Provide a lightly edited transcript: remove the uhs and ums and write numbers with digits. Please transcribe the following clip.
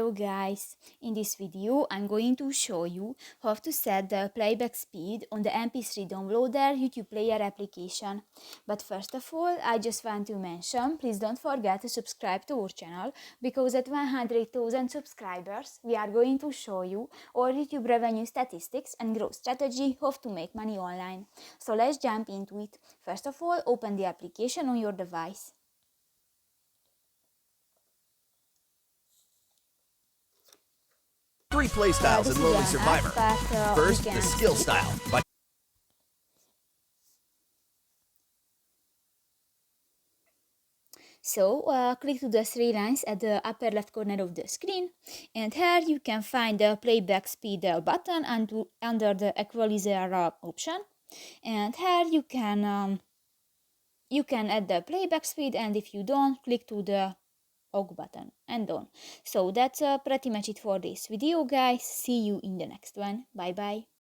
Hello guys, in this video I'm going to show you how to set the playback speed on the MP3 downloader YouTube player application. But first of all, I just want to mention, please don't forget to subscribe to our channel, because at 100,000 subscribers we are going to show you our YouTube revenue statistics and growth strategy how to make money online. So let's jump into it. First of all, open the application on your device. Three play styles This in is Lowly an Survivor. app, but First, you the can skill skip. style. By So click to the three lines at the upper left corner of the screen, and here you can find the playback speed button under the equalizer option, and here you can add the playback speed, and if you don't, click to the OK button and done. So that's pretty much it for this video guys. See you in the next one. Bye bye.